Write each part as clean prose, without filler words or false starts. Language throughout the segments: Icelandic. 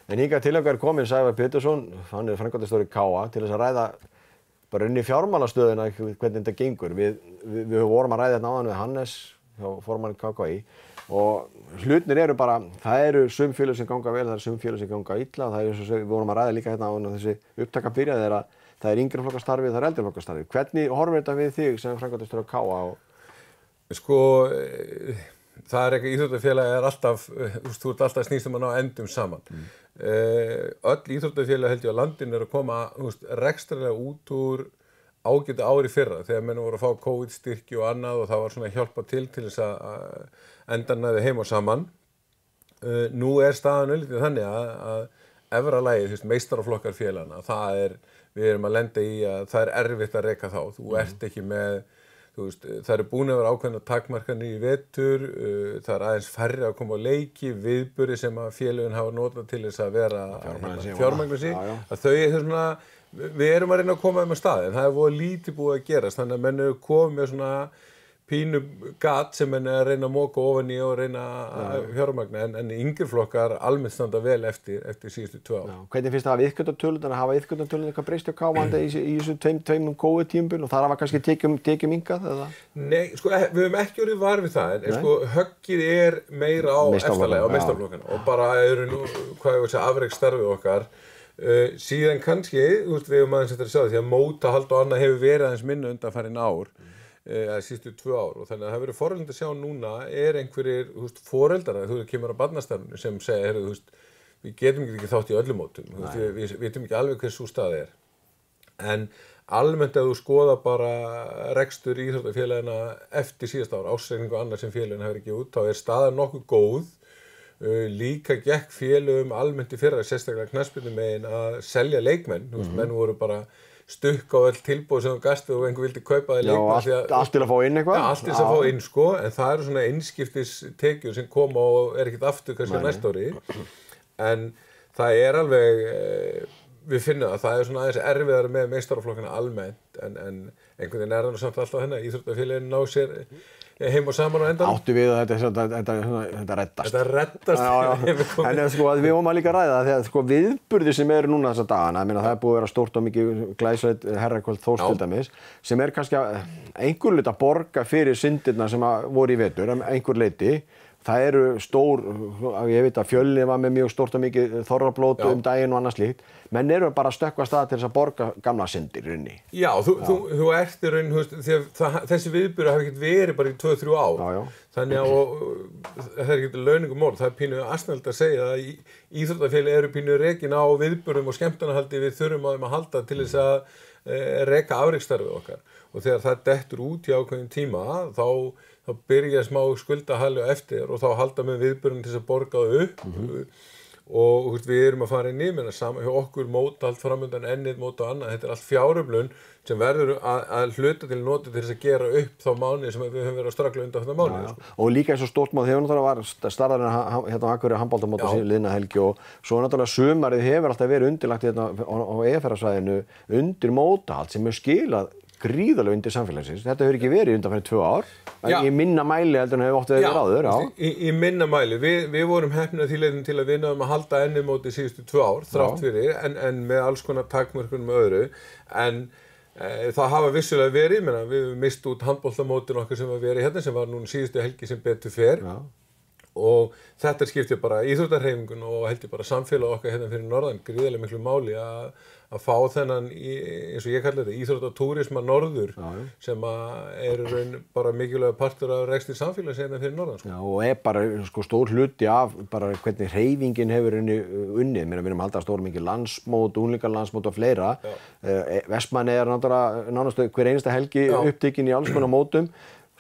En hingað til okkar kominn Sævar Pétursson, hann framkvæmdastjóri KA, til þess að ræða bara inn í fjármálastöðuna hvernig þetta gengur. Við vorum að ræða þetta áðan við Hannes hjá formanni KKÍ og hlutnir eru bara, það eru sum félög sem ganga vel, það eru sum félög sem ganga illa. Það er eins og við vorum að ræða líka hérna áðan og þessi upptaka byrjaði að það er yngri flokkastarfi, það er eldri flokkastarfi. Hvernig horfir þetta við þig sem framkvæmdastjóri KA? Sko, það er ekki, íþróttafélag er alltaf, þú ert alltaf snýst að ná endum saman. Öll íþróttafélag held ég á landinu að koma rekstrarlega út úr ágætu ári fyrra þegar menn voru að fá COVID-styrki og annað og það var svona hjálpa til þess að enda næði heim og saman. Nú er staðan auðvitað þannig að efra lagið, meistaraflokkar félagana, við erum að lenda í að það er erfitt að reka þá. Þú ert ekki með, það eru búin að vera ákveðnar takmarkanir í vetur, það er aðeins færri að koma á leiki, viðburði sem að félögin hafa notað til þess að vera fjármagna sig, að þau er svona, við erum að reyna að koma með stað, en það er voða lítið búið að gerast, þannig að menn eru komið með svona pínu gat sem menn er að reyna að móka ofan í og reyna að fjármagna, en yngri flokkar almennt standa vel eftir síðustu 2 ár. Hvernig finnst það að hafa iðgjöldunartölur eitthvað breyst hjá KA í þessum tveimum COVID-tímabil og það hafa kannski tekið minkað eða? Nei, sko, við höfum ekki orðið var við það, en sko, höggið er meira á efstalagi, á meistaraflokkana og bara eru nú, hvað ég segja, afreksstarfið okkar. Síðan kannski, við höfum aðeins eftir að sjá því að mótahald og annað hefur verið aðeins minna undanfarin ár, síðustu 2 ár og þannig að það hefur verið foreldrarnir að sjá núna einhverjir, foreldrar, kemur að barnastarfinu sem segja, við getum ekki þátt í öllum mótum, við vitum ekki alveg hver sú staða er. En almennt ef þú skoða bara rekstur íþróttafélagina eftir síðasta ár, ársreikningu og annað sem félagin hefur ekki út, þá er staðan nokkuð góð. Líka gekk félögum almennt í fyrra, sérstaklega knattspyrnumegin að selja leikmenn, menn voru bara stukk á öll tilboð sem þú gast og einhver vildi kaupa þig leikmenn. Já, allt til að fá inn eitthvað? Já, allt til að fá inn sko, en það eru svona einskiptistekjur sem koma og er ekkert aftur kannski næsta ári. En það er alveg, við finnum að það er svona aðeins erfiðara með meistaraflokkana almennt, en einhvern veginn er það samt alltaf hennar, íþróttafélagin ná sér heim og saman á endan. Áttu við að þetta reddast. Þetta reddast. En sko, við vorum að líka ræða það þegar sko, viðburðir sem eru núna þessa dagana, það er búið að vera stórt og mikið glæsilegt herrakvöld Þórs til dæmis, sem er kannski einhver hluta að borga fyrir syndirnar sem voru í vetur, einhver leyti. Það eru stór, ég veit að Fjölnir var með mjög stórt og mikið þorrablót daginn og annað slíkt. Menn eru bara að stökkva stað til þess að borga gamla syndir í rauninni. Já, þú ert í rauninni, þessi viðburður hafa ekkert verið bara í 2-3 ár. Já. Þannig að það er ekkert launingum það er pínu asnalegt að segja að íþróttafélög eru pínu rekin á viðburðum og skemmtanahaldi við þurfum á þeim að halda til þess að reka afreksstarfið okkar. Og þegar það dettur út í ákveðin tíma, þá byrja smá skuldahalli á eftir og þá halda með viðburðin til þess að borga það upp og við erum að fara inn í saman hjá okkur móta allt framöndan ennið móta og annað, þetta er allt fjáröflun sem verður að hluta til nota til þess að gera upp þá mánuði sem við höfum verið að stragla undan þetta mánuði. Og líka eins og stórt mál hefur náttúrulega var starðarinn hérna á Akureyri handboltamóti síðan liðna helgi og svo náttúrulega sumarið hefur alltaf verið undirlagt hérna á EFR-svæðinu undir mótahald sem hefur skilað gríðarlega undir samfélagsins. Þetta hefur ekki verið undanfarið 2 ár. Í minna mæli heldur en hefur oft verið áður. Í minna mæli. Við vorum heppnir að því leiðin til að við náðum að halda ennið móti síðustu 2 ár, þrátt fyrir, en með alls konar takmörkunum og öðru. En það hafa vissulega verið, við mistum út handboltamótin okkar sem var verið hérna, sem var núna síðustu helgi sem betur fer. Og þetta skiptir bara íþróttahreyfingun og heldur bara samfélag okkar hérna fyrir norðan gríðarlega miklu máli að fá þennan, eins og ég kalli þetta, íþróttatúrisma norður sem er raun bara mikilvægur partur af rekstri samfélags hérna fyrir norðan. Já, og bara stór hluti af bara hvernig hreyfingin hefur unnið. Við erum að halda stór mikið landsmót, unglingalandsmót og fleira. Vestmannaeyjar er náttúrulega nánast hver einasta helgi upptekin í alls konar mótum.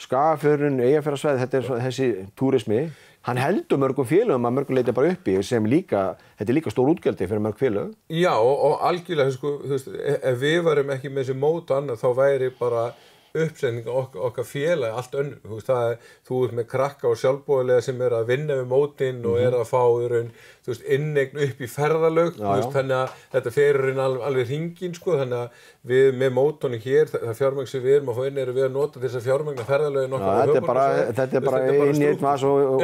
Skagafjörðurinn, Eyjafjarðarsvæðið, þetta er þessi túrismi. Hann heldur mörgum félögum að mörgum leiti bara uppi sem líka, þetta er líka stór útgjaldi fyrir mörg félög. Já, og algjörlega, ef við varum ekki með þessi mót og annað, þá væri bara uppsetning okkar félag allt önnur, þú ert með krakka og sjálfboðaliða sem að vinna við mótin og að fá inneign upp í ferðalög, þannig að þetta fer alveg hringinn, sko, þannig að við með mótunum hér, það fjármagn sem við erum að fá inn við að nota þess að fjármagna ferðalögin okkar. Þetta er bara inn í einn vas og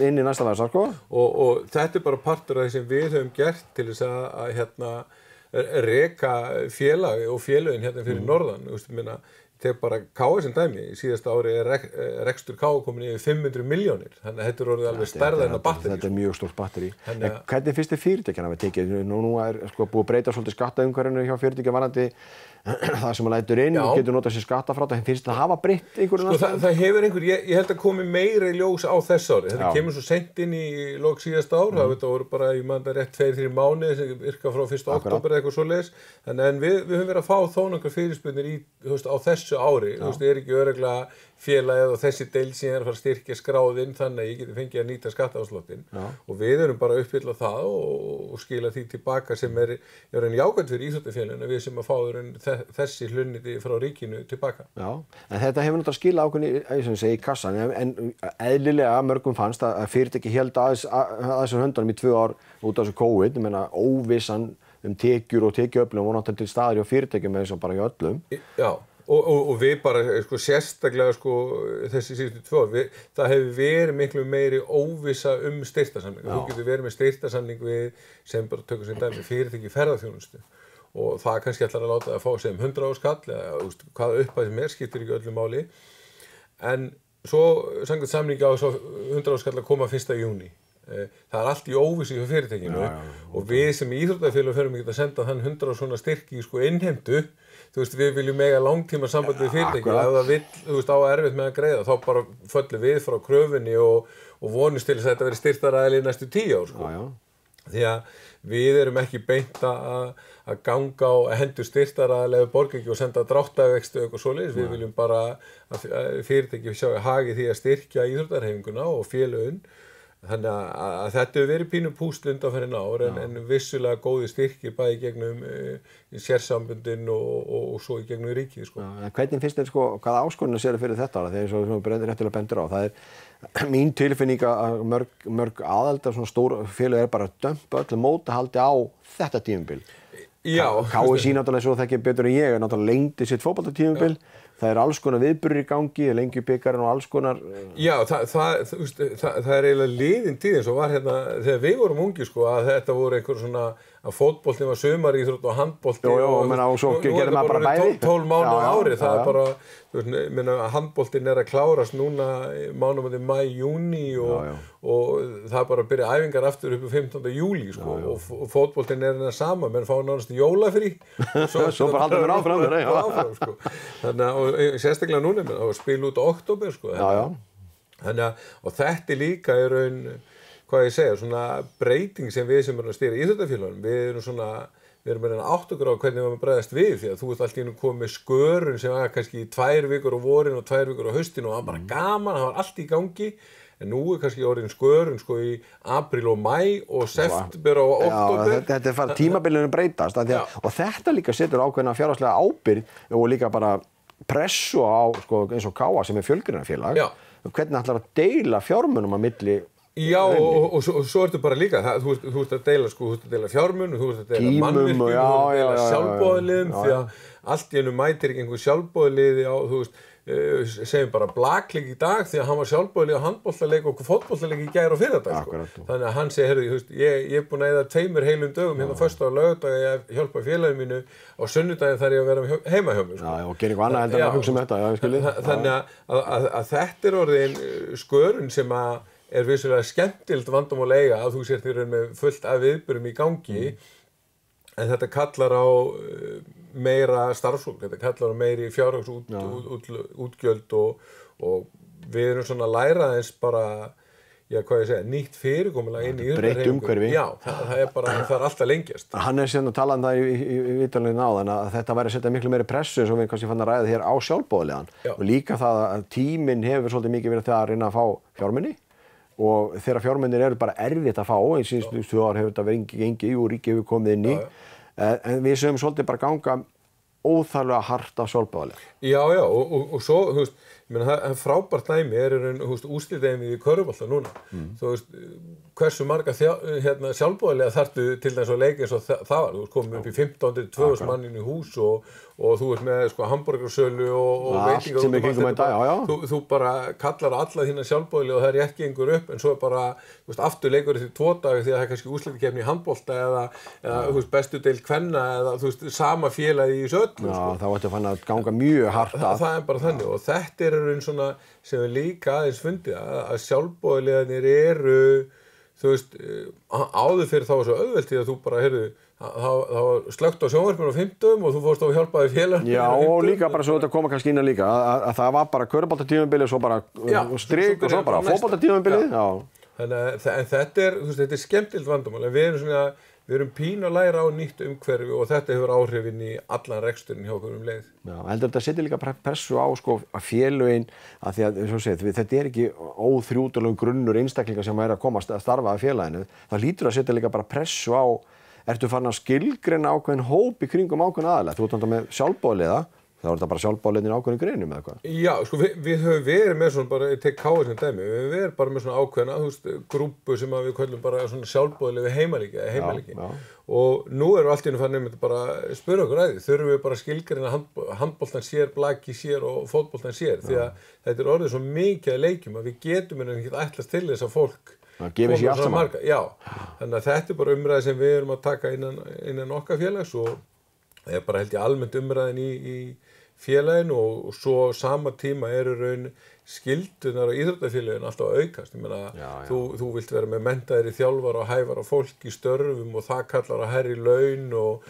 inn í næsta vasa, sko. Og þetta er bara partur af því sem við höfum gert til þess að reka félag og félögin hérna fyrir norðan, þegar bara KA sem dæmi, síðasta ári rekstur KA komin yfir 500 milljónir, þannig að þetta er orðið alveg stærra en að batteri. Þetta er mjög stórt batteri. Hvernig finnst þið fyrirtækjanna við tekið? Nú sko búið að breyta svolítið skattaumhverfinu hjá fyrirtækja varðandi það sem að lætur inn og getur notað sér skattafrádrátt, finnst það hafa breytt einhverjum? Sko það hefur ég held að komi meira í ljós á þess ári. Þetta kemur svo seint inn í lok síðasta ár, það voru bara í rétt 2-3 mánuði sem virka frá 1. október eða eitthvað svoleiðis. En við höfum verið að fá þó nokkrar fyrirspurnir á þessu ári. Er ekki örugglega félagið og þessi deil síðan að fara að styrkja skráðinn þannig að ég geti fengið að nýta skattaafsláttinn. Og við erum bara að uppfylla það og skila því tilbaka sem er jákvætt fyrir íþróttafélaginu, við sem að fá þessi hlunnindi frá ríkinu tilbaka. Já, en þetta hefur náttúrulega skilað ákveðni í kassan, en eðlilega mörgum fannst að fyrirtæki héldu að þessum höndunum í 2 ár út af þessu COVID, ég meina óvissan tekjur og tekjuöflun voru náttúrulega til staðar hjá fyrirtækjum eins og bara hjá öllum. Já. Og við bara, sérstaklega, þessi síðustu 2 ár, það hefur verið miklu meiri óvissa styrktarsamning. Þú getur verið með styrktarsamning sem bara tökur sem dæmi fyrirtæki í ferðaþjónustu. Og það kannski ætlar að láta það að fá sem 100 skall, eða hvaða upphæð sem skiptir ekki öllu máli. En svo samkvæmt samningi á 100 skall að koma 1. júní. Það allt í óvissu hjá fyrirtækinu og við sem íþróttafélag förum ekki að senda þann 100 svona styrki innheimtu. Við viljum mega langtíma samband við fyrirtæki og ef það vill, á erfitt með að greiða, þá bara föllum við frá kröfunni og vonumst til þess að þetta verði styrktaraðili í næstu 10 ár, sko. Því að við erum ekki beint að ganga á að hendur styrktaraðili borga ekki og senda dráttavexti og eitthvað svoleiðis. Við viljum bara að fyrirtæki sjá hagi því að styrkja íþróttahreyfinguna og félögin. Þannig að þetta hefur verið pínu púsl undanfarin ár en vissulega góði styrkir bæði gegnum sérsamböndin og svo í gegnum ríkið, sko. En hvernig finnst þér, hvaða áskoranir séu fyrir þetta ára? Þegar svo réttilega bendur á. Það er mín tilfinning að mörg aðaldar svona stór félög bara að dömpa öllu mótahaldi á þetta tímabil. Já. KSÍ náttúrulega svo þekkir betur en ég náttúrulega lengdi sitt fótboltatímabil. Það er alls konar viðburðir í gangi, Lengjubikarinn og alls konar. Já, það er eiginlega liðin tíð eins og var hérna þegar við vorum ungi, að þetta voru einhver svona að fótboltinn var sumaríþrótt og handbolti og svo gerði maður bara bæði. 12 mánuð á ári, það er bara, handboltinn er að klárast núna mánuði maí, júní og það er bara að byrja æfingar aftur upp 15. júlí, og fótboltinn er það sama, menn fá nánast jólafrí. Svo bara halda mér áfram. Þannig að sérstaklega núna, það var spil út á október, Þannig að, og þetta er líka í raun, hvað ég segja, svona breyting sem við sem erum að stýra íþróttafélögunum, við erum að átta okkur á hvernig við erum að bregðast við, því að þú ert alltaf komið með skörun sem var kannski 2 vikur á vorin og 2 vikur á haustin og það var bara gaman, það var allt í gangi, en nú er kannski orðin skörun í apríl og maí og september og október. Já, þetta er farið tímabilinu breytast, og þetta líka setur ákveðna fjárhagslega ábyrgð og líka bara pressu á eins og KA sem er fjölgreinafélag. Hvernig ætlar að deila fjármunum á milli? Já, og svo ertu bara líka, þú ert að deila fjármunum, þú ert að deila mannvirkjum, þú ert að deila sjálfboðaliðum, því að allt í einu mætir ekki einhver sjálfboðaliði á, segjum bara blakleik í dag því að hann var sjálfboðaliði á handboltaleik og fótboltaleik í gær og fyrradag, Þannig að hann segir, ég er búinn að eyða 2 heilum dögum hérna föstudag og laugardag að hjálpa félaginu mínu og sunnudaginn þarf ég að vera heima hjá mér, og gera eitthvað annað heldur en að hugsa þetta, Þannig að þetta er orðin skörun sem er vissulega skemmtilegt vandamál að eiga að þú sért í raun með fullt af viðburðum í gangi, en þetta kallar á meira starfsfólk, þetta kallar á meiri fjárhagsútgjöld og við erum svona að læra eins bara, nýtt fyrirkomulag inn í breytt umhverfi. Já, það er alltaf lengjast. Hann er síðan að tala það í viðtalinu áðan að þetta væri að setja miklu meiri pressu eins og við kannski fann að ræða hér á sjálfboðaliðan og líka það að tíminn hefur svolítið mikið verið það að reyna að fá fjármuni og þegar fjármunir eru bara erfitt að fá, í síðustu 2 ár hefur þetta verið gengið og ríkið hefur komið inn í, en við sögum svolítið bara ganga óþarflega hart af sjálfboðaliða. Já, og svo, þú veist, ég meina, það er frábært dæmi í raun, þú veist, úrslitadeimi í körfubolta núna. Þú veist, hversu marga sjálfboðaliða þarftu til þess að leika eins og það var. Þú veist, komum upp í 15-2000 mann inn í hús og þú veist með sko hamborgarsölu og veitingar. Allt sem er kringum þetta, já. Þú bara kallar alla þína sjálfboðaliða og það er ekki einhver upp, en svo er bara, þú veist, aftur leikur því 2 daga því að það er kannski úrslitakeppni í handbolta eða þú veist, bestu deild kvenna eða þú veist, sama félagi í öllu. Já, þá ætti að fann að ganga mjög hart að. Það er bara þannig og þetta er raun svona sem við líka aðeins fundið að sjálfboðaliðarnir eru, þú veist, áður fyrir þá var svo auðvelt því að þú bara, heyrðu, það var slökkt á sjónvarpinu á 50 og þú fórst á hjálpaði félaginu. Já, og líka bara svo þetta koma kannski inn að líka, að það var bara körfuboltatímabilið, svo bara strik og svo bara fótboltatímabilið. En þetta er, þú veist, þetta er skemmtilegt vandamál, en við erum pínu að læra á nýtt umhverfi og þetta hefur áhrifin í allan reksturinn hjá okkur leið. Já, heldur þetta setja líka pressu á sko að félögin, að því að, eins og segið, þetta er ekki óþrjótulegur grunnur einstaklinga sem er að koma að starfa að félaginu. Það hlýtur að setja líka bara pressu á, ertu farin að skilgreina ákveðin hóp í kringum ákveðin aðalega? Þú ert náttúrulega með sjálfboðaliða, þá er þetta bara sjálfboðaliðin í ákveðin greinum eða hvað? Já, sko við höfum verið með svona bara, ég tek KS sem dæmi, við höfum verið bara með svona ákveðina, þú veist, grúppu sem við köllum bara svona sjálfboðalið við heimalíki. Og nú erum allt í einu farin að bara spura okkur að því, þurfum við bara að skilgreina handboltan sér, blaki sér og fótboltan sér, því að þetta er orðið svo mikið að leikjum að við getum ekki ætlast til þess að fólk gefið sér allt saman. Já, þannig að þetta er bara umræði sem við erum að taka innan okkar félags og það er bara held ég almennt umræðin í félaginu og svo sama tíma eru raun skyldunar og íþróttafélögin alltaf að aukast. Ég meina, þú vilt vera með menntaðir þjálfara og hæfara fólk í störfum og það kallar að hærri laun og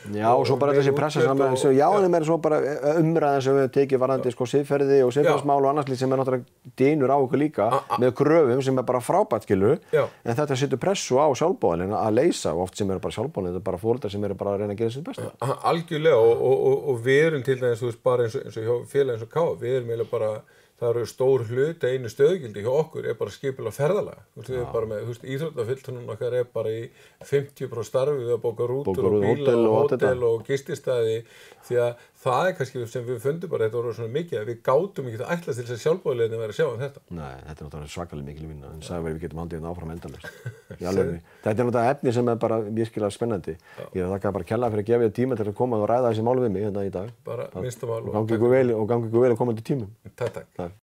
svo bara þessi pressa sem þeim er svo bara umræðan sem við tekið varðandi sko siðferði og siðferðismál og annars sem er náttúrulega dynur á okkur líka með kröfum sem er bara frábært skilur, en þetta setur pressu á sjálfboðaliðana að leysa og oft sem eru bara sjálfboðaliðar, þetta er bara foreldrar sem eru bara að reyna að gera sitt besta. Algjörlega og við erum til dæmis, þú veist, bara eins og hjá félagi eins og KF, við erum eiginlega bara það eru stór hluti, einu stöðugildi hjá okkur er bara skipulag ferðalag. Við erum bara með, íþróttafulltrúnum okkar er bara í 50% starfi við að bóka rútur og bíla og hótel og gististaði því að það er kannski sem við fundum bara þetta voru svona mikið að við gátum ekki að ætlast til þess að sjálfboðaliðarnir væri að sjá þetta. Nei, þetta er náttúrulega svakalega mikil vinna en sagði við getum haldið áfram endalaust. Þetta er náttúrulega efni sem er bara virkilega spennandi. Ég þakka bara kærlega fyrir að gefa þér tíma til að koma og ræða þessi mál við mig hérna í dag. Bara minnsta mál og gangi ykkur vel á komandi tímum. Takk.